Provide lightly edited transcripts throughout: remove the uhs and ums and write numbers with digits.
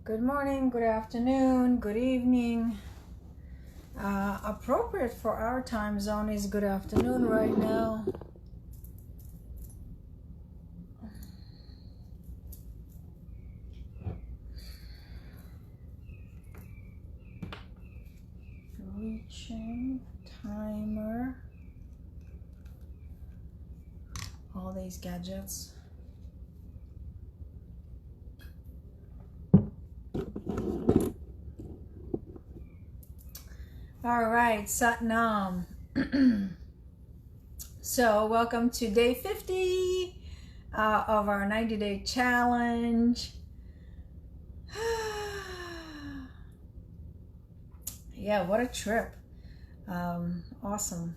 Good morning, good afternoon, good evening. Appropriate for our time zone is good afternoon right now. Reaching, timer, all these gadgets. All right, Satnam. So welcome to day 50 of our 90-day challenge. Yeah, what a trip. Awesome.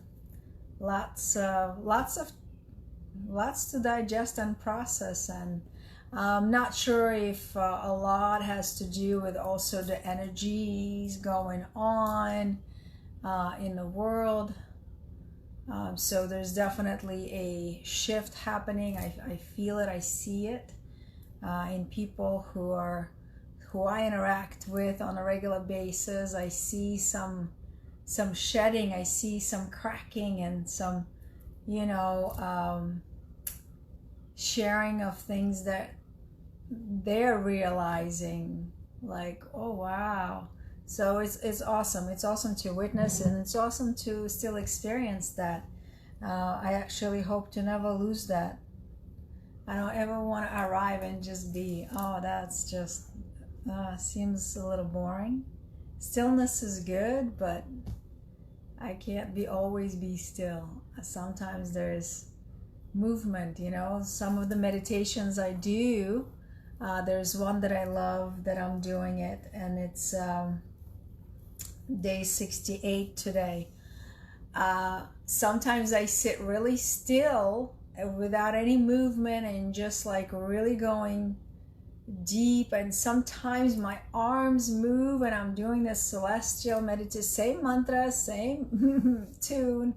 Lots to digest and process, and I'm not sure if a lot has to do with also the energies going on in the world. So there's definitely a shift happening. I feel it, I see it in people who I interact with on a regular basis. I see some shedding, I see some cracking, and some sharing of things that they're realizing, like, oh wow. So it's awesome. It's awesome to witness, and it's awesome to still experience that. I actually hope to never lose that. I don't ever want to arrive and just be, oh, that's just seems a little boring. Stillness is good, but I can't always be still. Sometimes there's movement, some of the meditations I do, there's one that I love that I'm doing it, and it's day 68 today. Sometimes I sit really still without any movement and just like really going deep, and sometimes my arms move and I'm doing this celestial meditation, same mantra, same tune,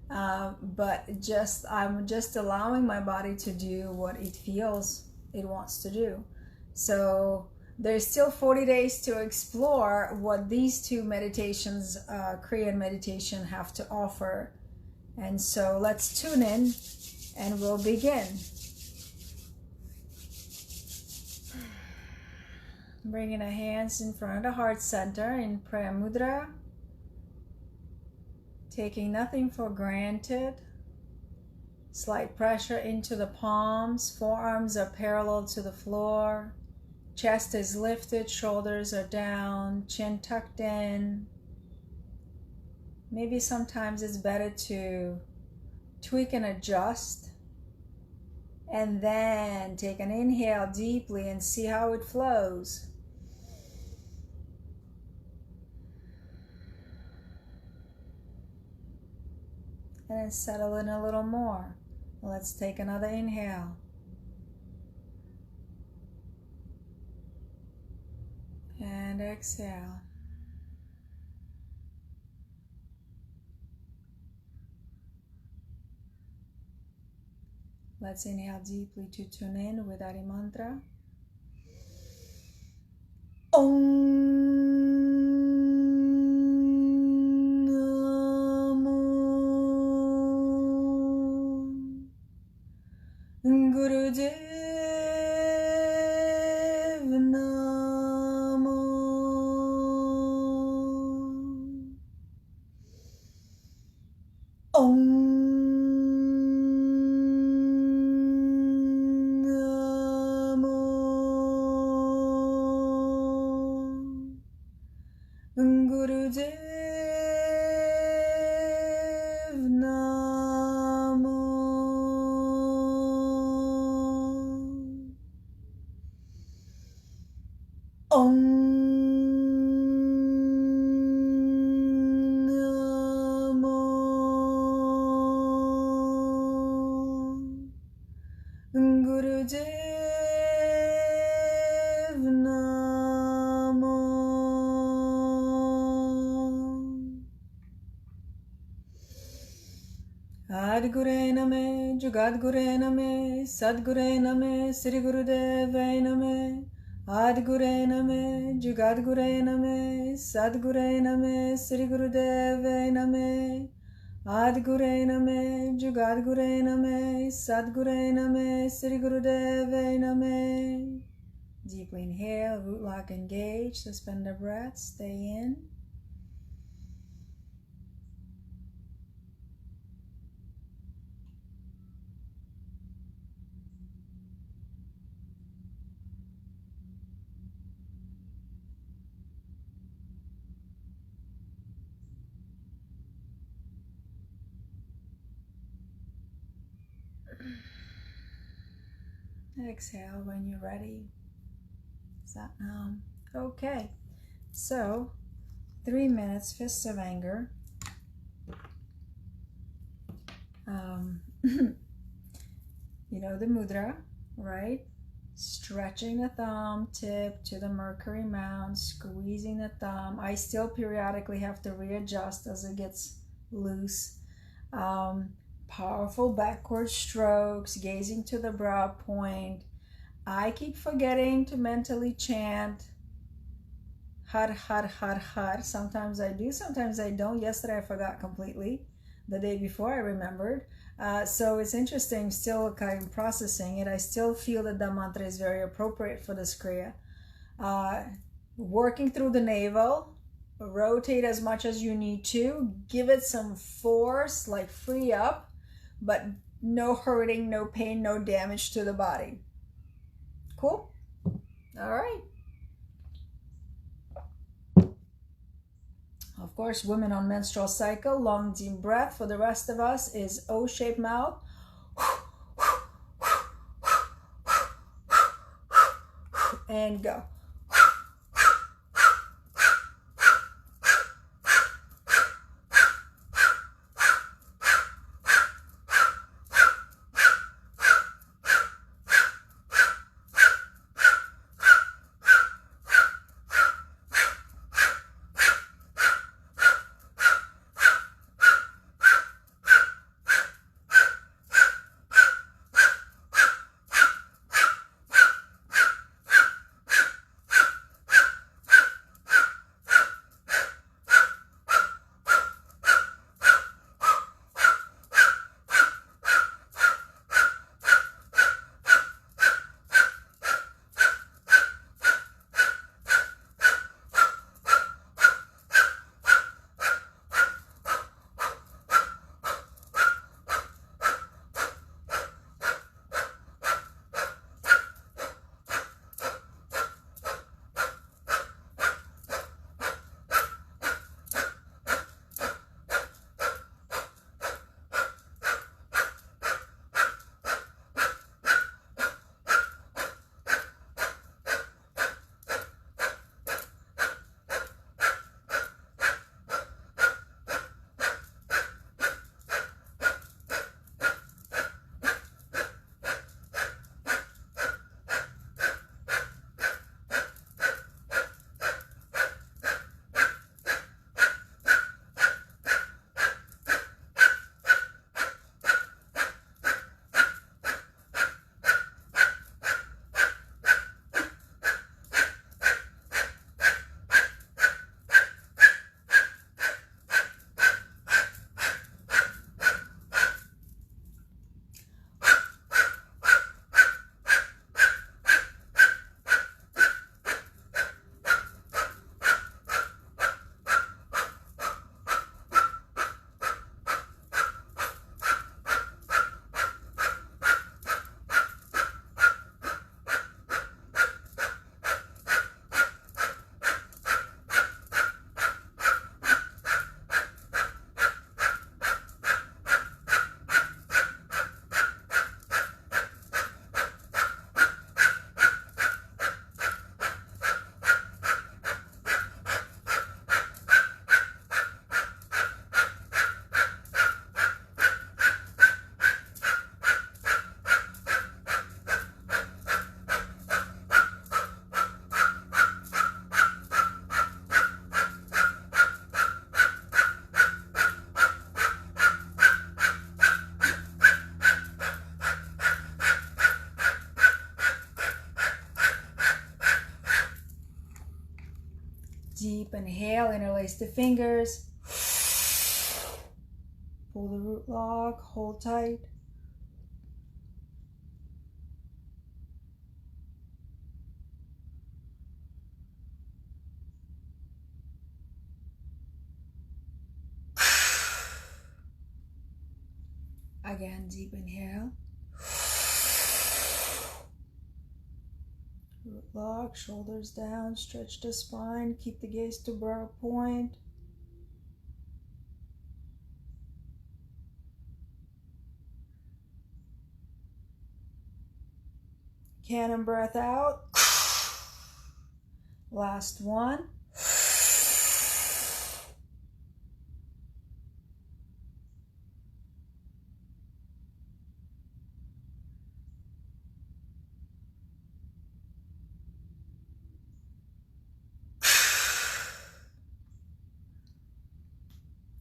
but I'm just allowing my body to do what it feels it wants to do. So there's still 40 days to explore what these two meditations, Korean meditation, have to offer. And so let's tune in and we'll begin. Bringing the hands in front of the heart center in prayer mudra. Taking nothing for granted. Slight pressure into the palms. Forearms are parallel to the floor. Chest is lifted, shoulders are down, chin tucked in. Maybe sometimes it's better to tweak and adjust. And then take an inhale deeply and see how it flows. And then settle in a little more. Let's take another inhale. And exhale. Let's inhale deeply to tune in with Adi Mantra. Om. Gurudev Namo. Om Namo. Gurudev Namo. Om Namo. Gurudev Namo. Adgure Name, Jugadgure Name, Sadgure Name, Sri Gurudev Name. Adgure Name, Jugadgure Name, Sadgure Name, Sri Gurudeve Name. Adgure Name, Jugadgure Name, Sadgure Name, Sri Gurudeve Name. Deeply inhale, root lock engage, suspend the breath, stay in. Exhale when you're ready. Satnam. Okay, so 3 minutes, fists of anger. You know the mudra, right? Stretching the thumb tip to the Mercury mount, squeezing the thumb. I still periodically have to readjust as it gets loose. Powerful backward strokes, gazing to the brow point. I keep forgetting to mentally chant Har, har, har, har. Sometimes I do, sometimes I don't. Yesterday I forgot completely. The day before I remembered. So it's interesting, still kind of processing it. I still feel that the mantra is very appropriate for this Kriya. Working through the navel, rotate as much as you need to. Give it some force, like free up, but no hurting, no pain, no damage to the body. Cool? All right. Of course, women on menstrual cycle, long deep breath. For the rest of us is O-shaped mouth. And go. deep inhale, interlace the fingers. Pull the root lock, hold tight. Again, deep inhale. Root lock, shoulders down, stretch the spine, keep the gaze to brow point. Cannon breath out. Last one.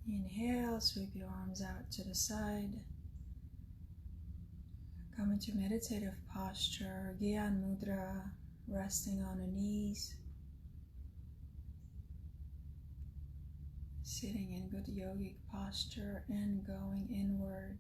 Inhale, sweep your arms out to the side. Come into meditative posture, Gyan Mudra, resting on the knees. Sitting in good yogic posture and going inward.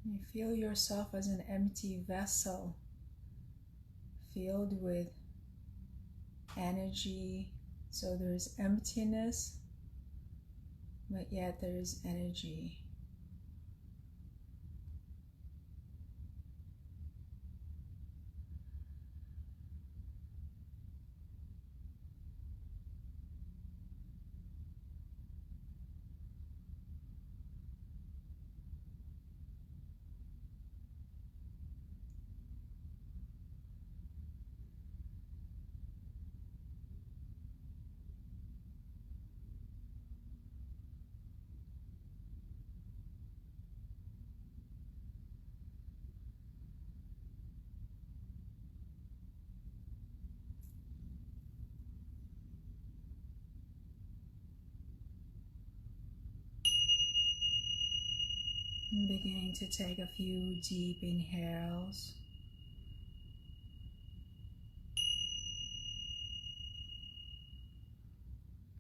You feel yourself as an empty vessel filled with energy. So there's emptiness, but yet there is energy. Beginning to take a few deep inhales.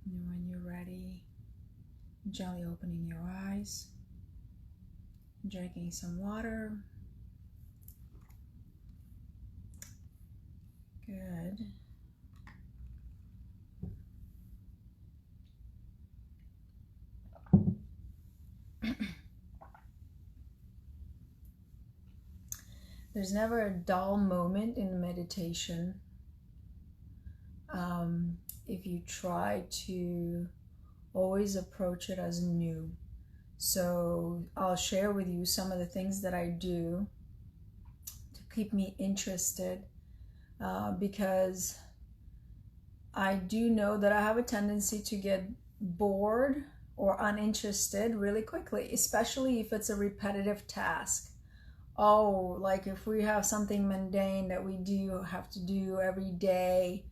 And when you're ready, gently opening your eyes, drinking some water. Good. There's never a dull moment in meditation if you try to always approach it as new. So I'll share with you some of the things that I do to keep me interested because I do know that I have a tendency to get bored or uninterested really quickly, especially if it's a repetitive task. Oh, like if we have something mundane that we have to do every day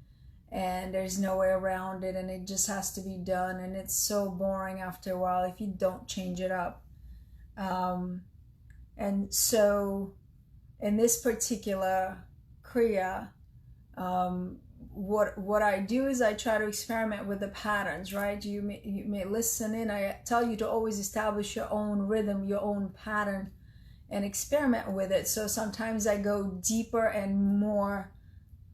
and there's no way around it and it just has to be done and it's so boring after a while if you don't change it up. And so in this particular Kriya, what I do is I try to experiment with the patterns, right? You may listen in. I tell you to always establish your own rhythm, your own pattern, and experiment with it. So sometimes I go deeper and more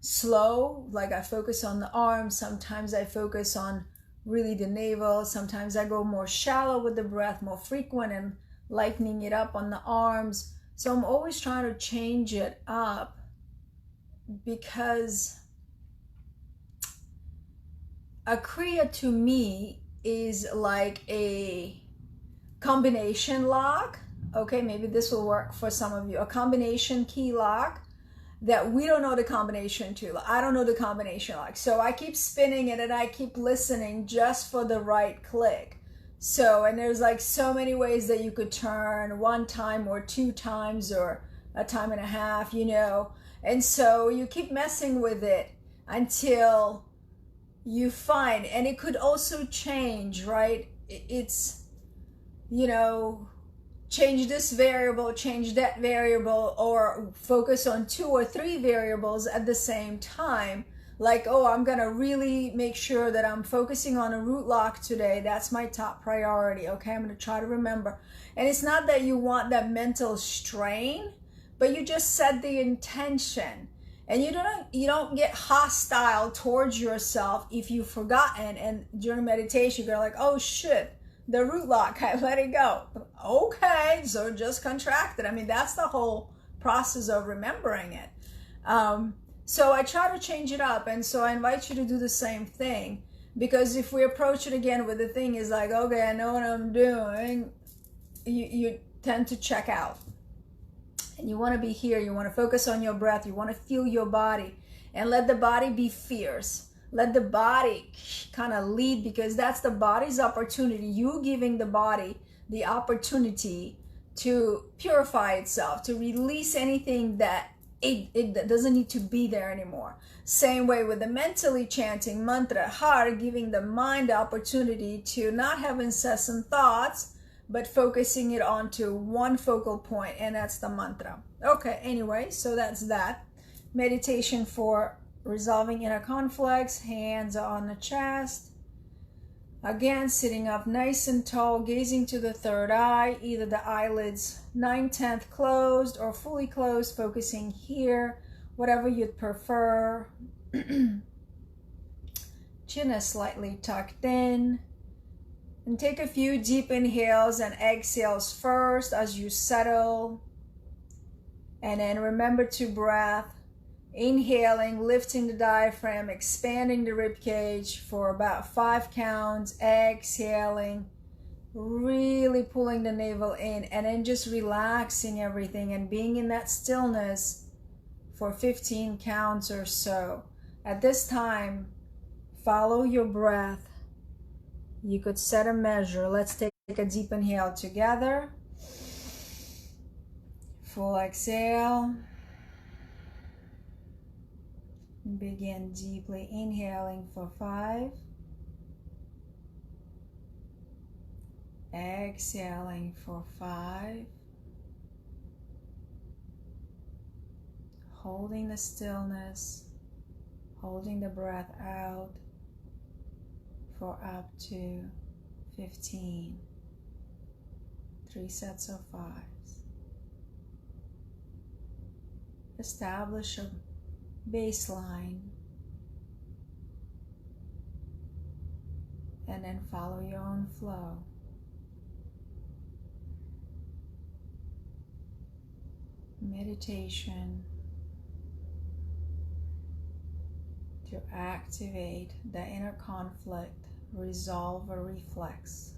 slow, like I focus on the arms. Sometimes I focus on really the navel. Sometimes I go more shallow with the breath, more frequent and lightening it up on the arms. So I'm always trying to change it up because a Kriya to me is like a combination lock. Okay, maybe this will work for some of you. A combination key lock that we don't know the combination to. I don't know the combination lock. So I keep spinning it and I keep listening just for the right click. So, and there's like so many ways that you could turn, one time or two times or a time and a half, you know. And so you keep messing with it until you find, and it could also change, right? It's, you know, change this variable, change that variable, or focus on 2 or 3 variables at the same time. Like, oh, I'm gonna really make sure that I'm focusing on a root lock today. That's my top priority. Okay, I'm gonna try to remember. And it's not that you want that mental strain, but you just set the intention. And you don't get hostile towards yourself if you've forgotten, and during meditation you're like, oh shit, the root lock, I let it go. Okay, so just contract it. I mean, that's the whole process of remembering it. So I try to change it up, and so I invite you to do the same thing, because if we approach it again with the thing is like, okay, I know what I'm doing, you tend to check out. And you want to be here, you want to focus on your breath, you want to feel your body, and let the body be fierce. Let the body kind of lead, because that's the body's opportunity. You giving the body the opportunity to purify itself, to release anything that it doesn't need to be there anymore. Same way with the mentally chanting mantra, heart giving the mind the opportunity to not have incessant thoughts, but focusing it onto one focal point, and that's the mantra. Okay, anyway, so that's that. Meditation for resolving inner conflicts, hands on the chest. Again, sitting up nice and tall, gazing to the third eye, either the eyelids 9/10 closed or fully closed, focusing here, whatever you'd prefer. Chin is slightly tucked in. And take a few deep inhales and exhales first as you settle. And then remember to breathe. Inhaling, lifting the diaphragm, expanding the rib cage for about 5 counts. Exhaling, really pulling the navel in, and then just relaxing everything and being in that stillness for 15 counts or so. At this time, follow your breath. You could set a measure. Let's take a deep inhale together. Full exhale. Begin deeply inhaling for 5. Exhaling for 5. Holding the stillness, holding the breath out for up to 15. 3 sets of 5s. Establish a baseline, and then follow your own flow. Meditation to activate the inner conflict, resolve a reflex.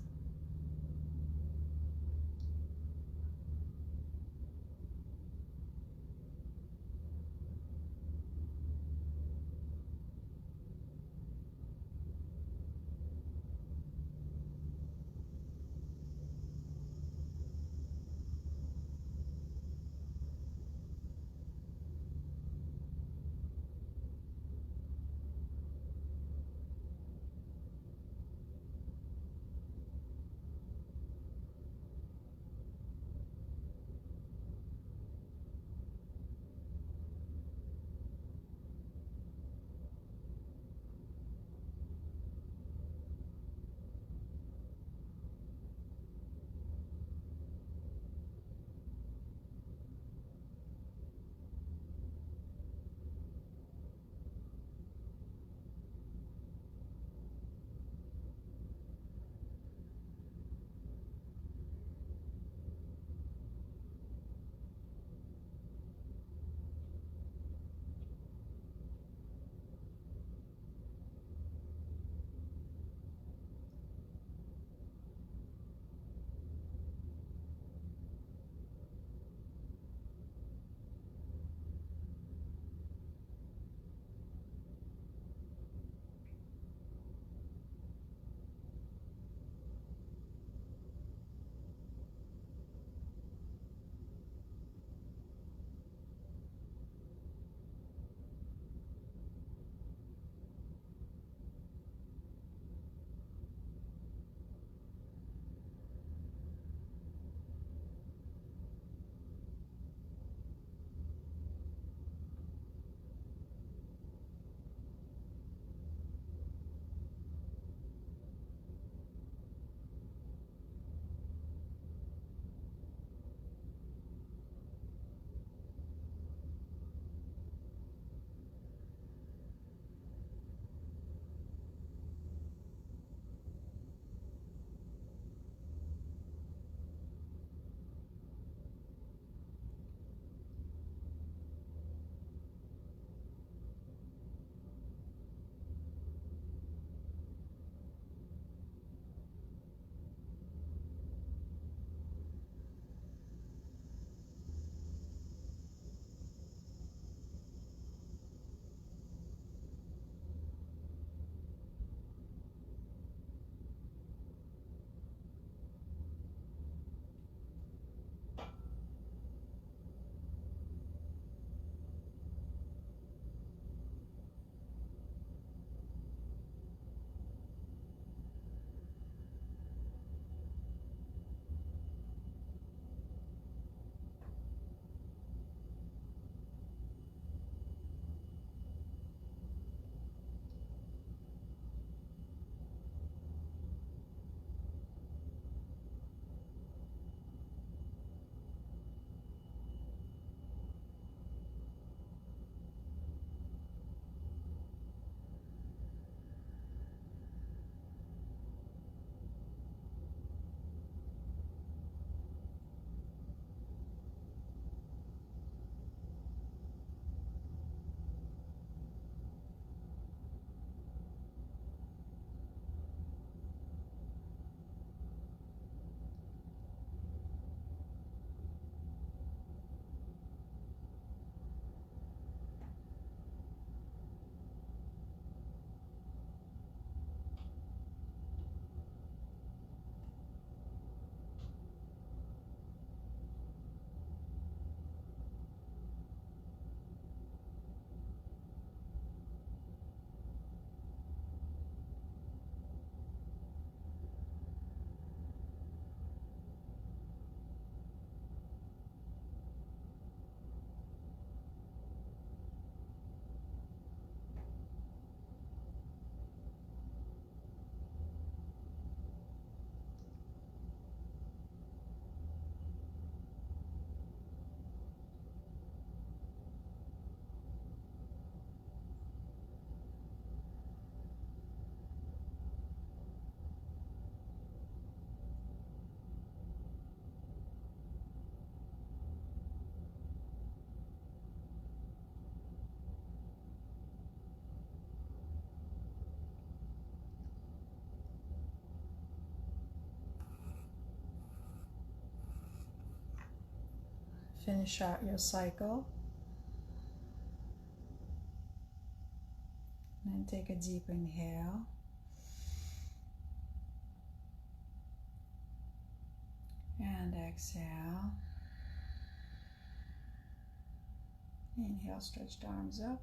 finish out your cycle. And take a deep inhale. And exhale. Inhale, stretch the arms up.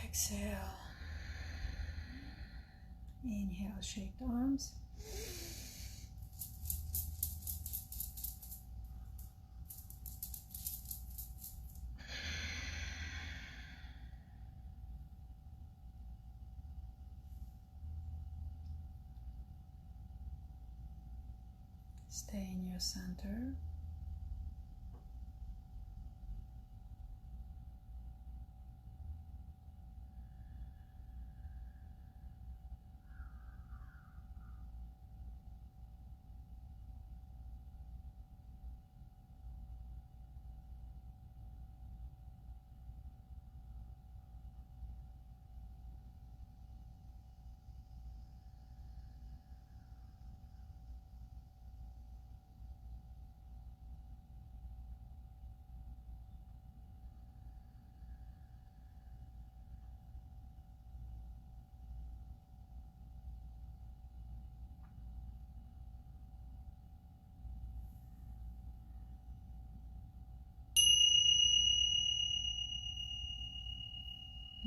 Exhale. Inhale, shake the arms. Stay in your center.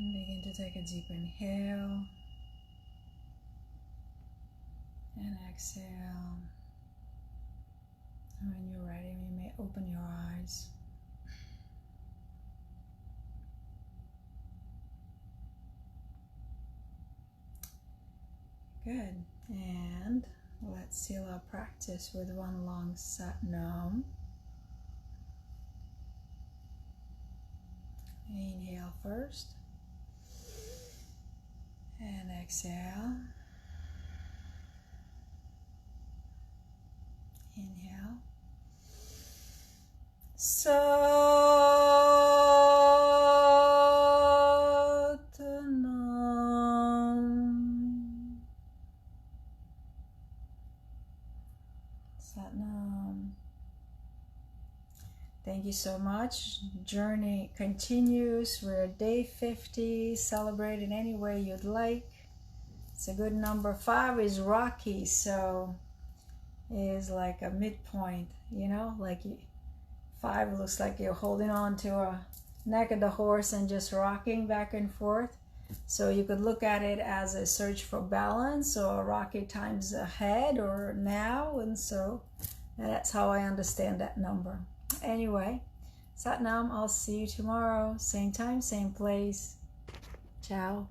And begin to take a deep inhale and exhale. And when you're ready, you may open your eyes. Good. And let's seal our practice with one long Sat Nam. Inhale first. And exhale. Inhale. Sat-nam. Sat-nam. Thank you so much. Journey continues. We're at day 50. Celebrate in any way you'd like. It's a good number. 5 is rocky, so is like a midpoint, you know, like 5 looks like you're holding on to a neck of the horse and just rocking back and forth. So you could look at it as a search for balance or rocky times ahead or now, and so that's how I understand that number. Anyway, Sat Nam, I'll see you tomorrow, same time, same place. Ciao.